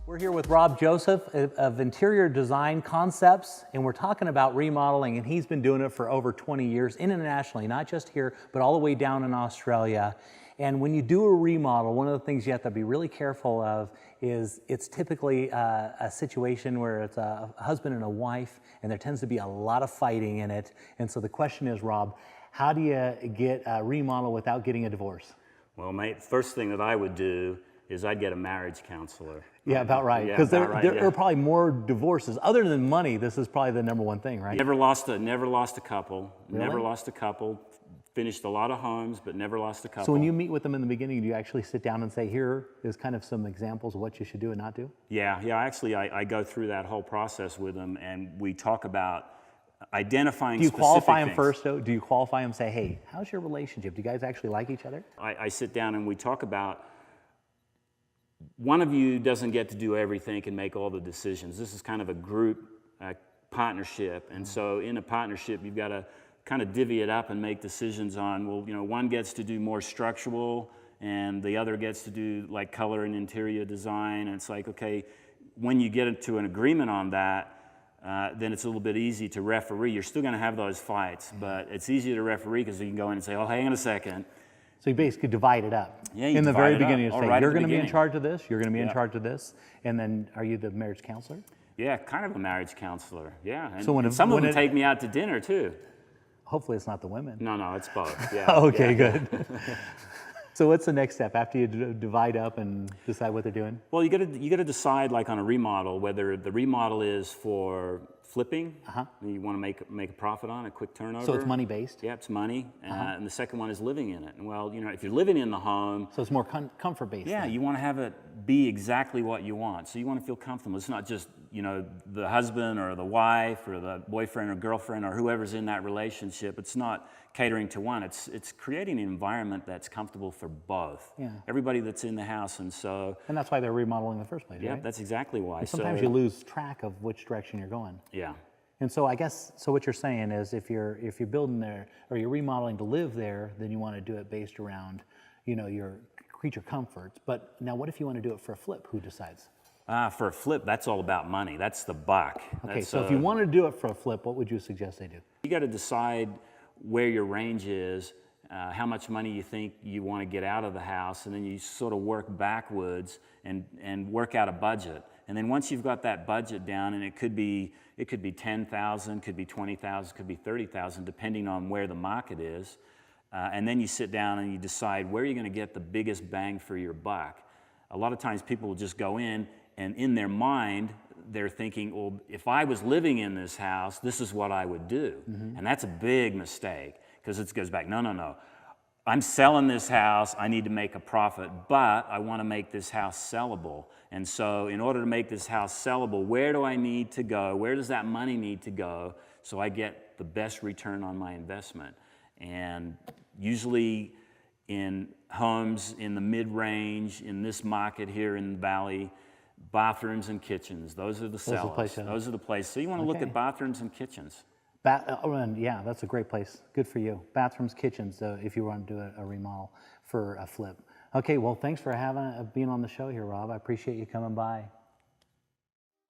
We're here with Rob Joseph of Interior Design Concepts, and we're talking about remodeling, and he's been doing it for over 20 years internationally, not just here, but all the way down in Australia. And when you do a remodel, one of the things you have to be really careful of is it's typically a situation where it's a husband and a wife, and there tends to be a lot of fighting in it. And so the question is, Rob, how do you get a remodel without getting a divorce? Well, mate, first thing that I would do is I'd get a marriage counselor. Yeah, about right. Because there are probably more divorces. Other than money, this is probably the number one thing, right? Never lost a couple. Really? Never lost a couple. Finished a lot of homes, but never lost a couple. So when you meet with them in the beginning, do you actually sit down and say, here is kind of some examples of what you should do and not do? Yeah. Actually, I go through that whole process with them, and we talk about identifying specific things. Do you qualify them first, though? Do you qualify them and say, hey, how's your relationship? Do you guys actually like each other? I sit down and we talk about one of you doesn't get to do everything and make all the decisions. This is kind of a group partnership, and so in a partnership, you've got to kind of divvy it up and make decisions on, well, you know, one gets to do more structural and the other gets to do like color and interior design. And it's like, okay, when you get into an agreement on that, then it's a little bit easy to referee. You're still going to have those fights, but it's easier to referee because you can go in and say, oh, hang on a second. So you basically divide it up. Yeah, in the very beginning, you say, right you're going to be in charge of this, you're going to be in charge of this, and then are you the marriage counselor? Yeah, kind of a marriage counselor, yeah. And, so and some of them take me out to dinner, too. Hopefully it's not the women. No, it's both, yeah. Okay, good. So what's the next step after you divide up and decide what they're doing? Well, you got to decide, like on a remodel, whether the remodel is for flipping, you want to make a profit on a quick turnover. So it's money based? Yeah, it's money. And the second one is living in it. And well, you know, if you're living in the home, so it's more comfort based. Yeah, you want to have it be exactly what you want. So you want to feel comfortable. It's not just, you know, the husband or the wife or the boyfriend or girlfriend or whoever's in that relationship. It's not catering to one. It's creating an environment that's comfortable for both. Yeah. Everybody that's in the house, and that's why they're remodeling in the first place, right? Yeah, that's exactly why. And sometimes you lose track of which direction you're going. Yeah. And so I guess what you're saying is if you're building there or you're remodeling to live there, then you want to do it based around, you know, your creature comforts. But now what if you want to do it for a flip? Who decides? For a flip, that's all about money. That's the buck. Okay, so if you want to do it for a flip, what would you suggest they do? You got to decide where your range is, how much money you think you want to get out of the house, and then you sort of work backwards and work out a budget. And then once you've got that budget down, and it could be 10,000, could be 20,000, could be 30,000, depending on where the market is. And then you sit down and you decide where you're going to get the biggest bang for your buck. A lot of times people will just go in, and in their mind, they're thinking, well, if I was living in this house, this is what I would do. And that's a big mistake, because it goes back, no. I'm selling this house, I need to make a profit, but I want to make this house sellable. And so in order to make this house sellable, where do I need to go? Where does that money need to go so I get the best return on my investment? And usually in homes in the mid-range, in this market here in the Valley, bathrooms and kitchens, those are the sellers. Those are the places. So you want to look at bathrooms and kitchens. Yeah, that's a great place. Good for you. Bathrooms, kitchens, if you want to do a remodel for a flip. Okay, well, thanks for being on the show here, Rob. I appreciate you coming by.